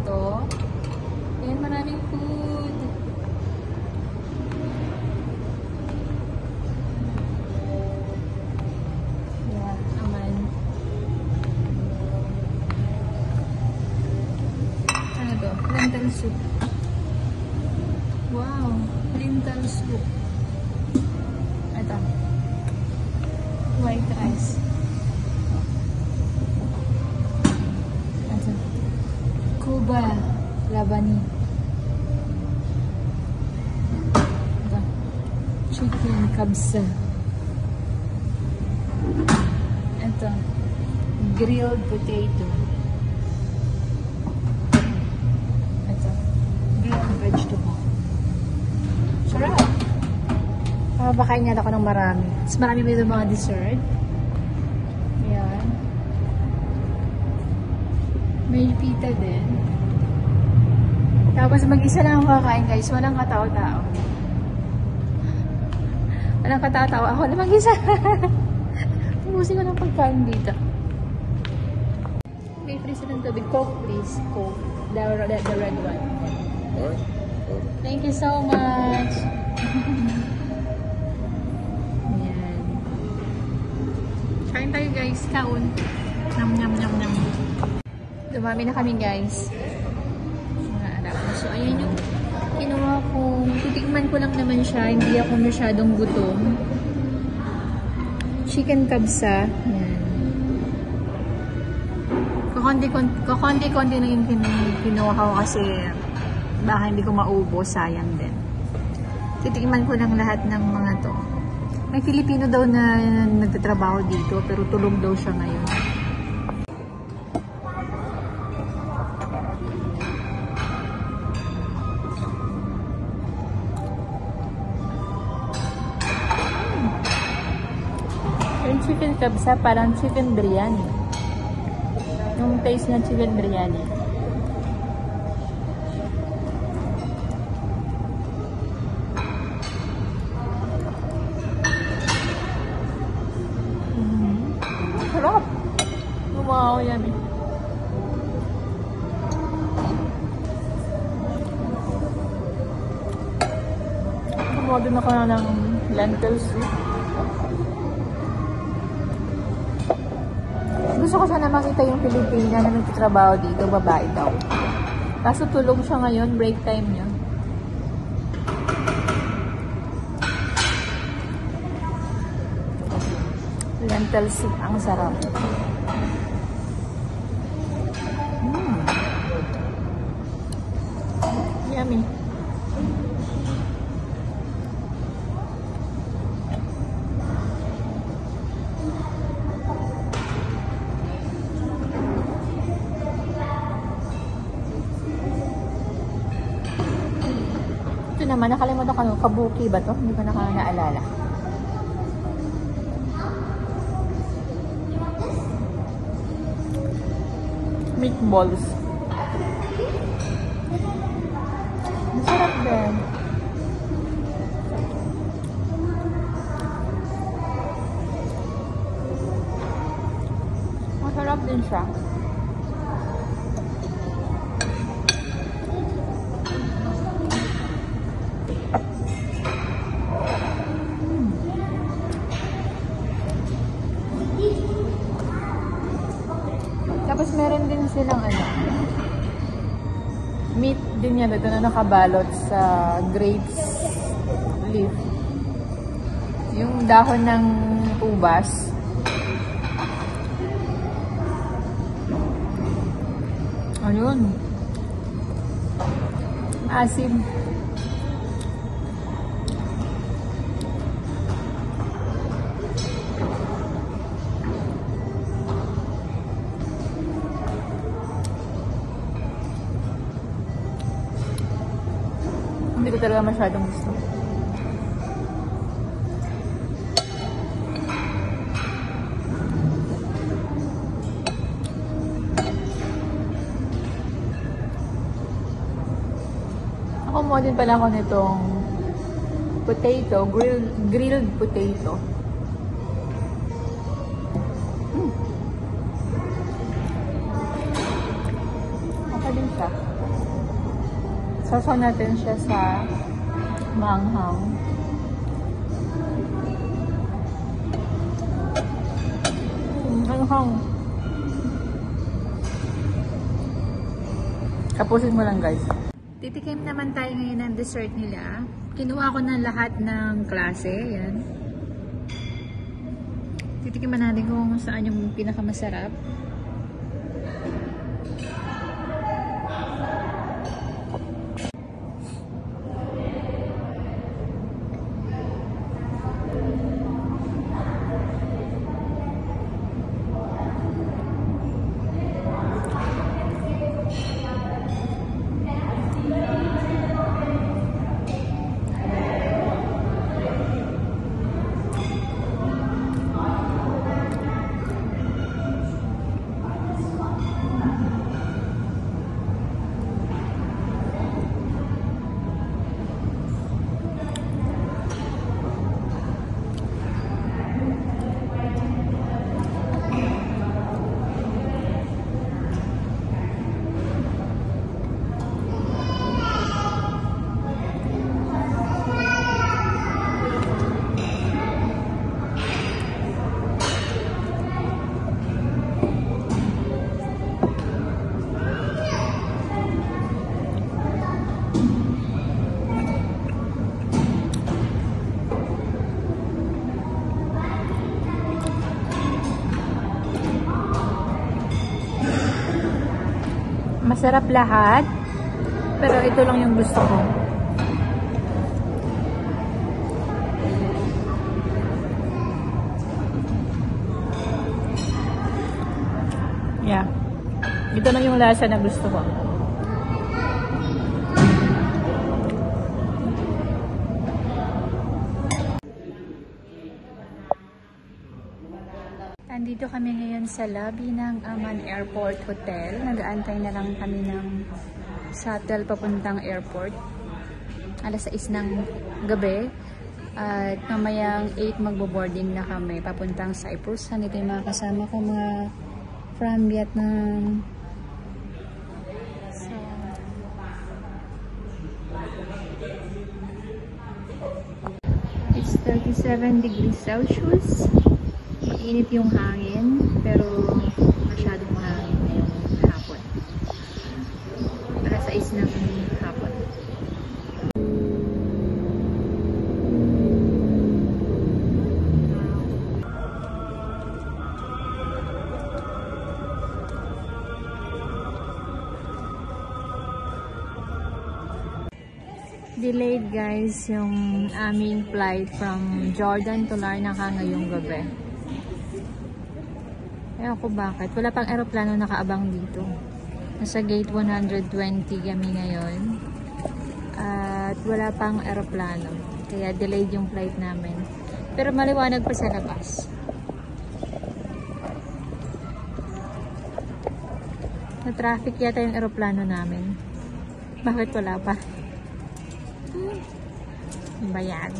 ito. Ayan, maraming food. Ayan, aman. Ano to? Lentil soup. Wow, lentil soup. Ito. White rice. Ito. Kuba labani. Ito. Chicken kabsa. Ito. Grilled potato. Ito. Grilled vegetable. Sarap. Bakain niya ako ng marami. Mas marami ba yung mga dessert? Ayan. May pita din. Tapos mag-isa lang ako kakain guys. Walang katao-tao. Walang katao-tao. Ako na mag-isa. Tumusin ko ng pagkain dito. May free silang tubig. Coke please. Coke. The red one. Alright. Thank you so much. Ayan. Kain tayo guys. Kaun. Nam nam nam nam. Dumami na kami guys. Mga anak ko. So ayan yung kinuha kong. Titikman ko lang naman siya. Hindi ako masyadong gutom. Chicken kabsa. Ayan. Kakonti-konti na yung kinuha ko kasi baka hindi ko maubos, sayang din. Titikman ko lang lahat ng mga to. May Filipino daw na nagtatrabaho dito pero tulog daw siya ngayon. Yung chicken kabsa parang chicken biryani. Yung taste ng chicken biryani. Sarap! Wow, yummy. Gumawa din ako ng lentil soup. Gusto ko sana makita yung Pilipina na nagtatrabaho dito, babae daw. Kaso tulog siya ngayon, break time niya. Lentil soup, ang sarap. Yummy. Ito naman, nakalimutan ko, kabuki ba to? Hindi ko naalala. Meatballs. Masarap din. Masarap din siya. Tapos meron din silang meat din yan. Ito na nakabalot sa grapes leaf. Yung dahon ng ubas. Ayun. Asim. Hindi ko talaga masyadong gusto. Kumuha din pala ako nitong potato, grilled potato. Masarap din siya. Sasaw natin siya sa manghang. Manghang. Tapusin mo lang, guys. Titikim naman tayo ngayon ng dessert nila. Kinuha ko na lahat ng klase. Yan. Titikiman natin kung saan yung pinakamasarap. Masarap lahat, pero ito lang yung gusto ko. Yeah. Ito lang yung lasa na gusto ko. Andito kami ngayon sa lobby ng Amman Airport Hotel. Nag-aantay na lang kami ng shuttle papuntang airport. Alas 6 ng gabi. At mamayang 8 magbo-boarding na kami papuntang Cyprus. Nandito yung mga kasama ko, mga from Vietnam. So, it's 37 degrees Celsius. Mainit yung hangin, pero masyadong mahangin ngayong hapon. Para sa 6 ng hapon. Delayed, guys, yung aming flight from Jordan to Larnaca ngayong gabi. Ewan ko bakit. Wala pang aeroplano nakaabang dito. Nasa gate 120 kami ngayon. At wala pang aeroplano. Kaya delayed yung flight namin. Pero maliwanag pa sa labas. Na-traffic yata yung aeroplano namin. Bakit wala pa? Bayan.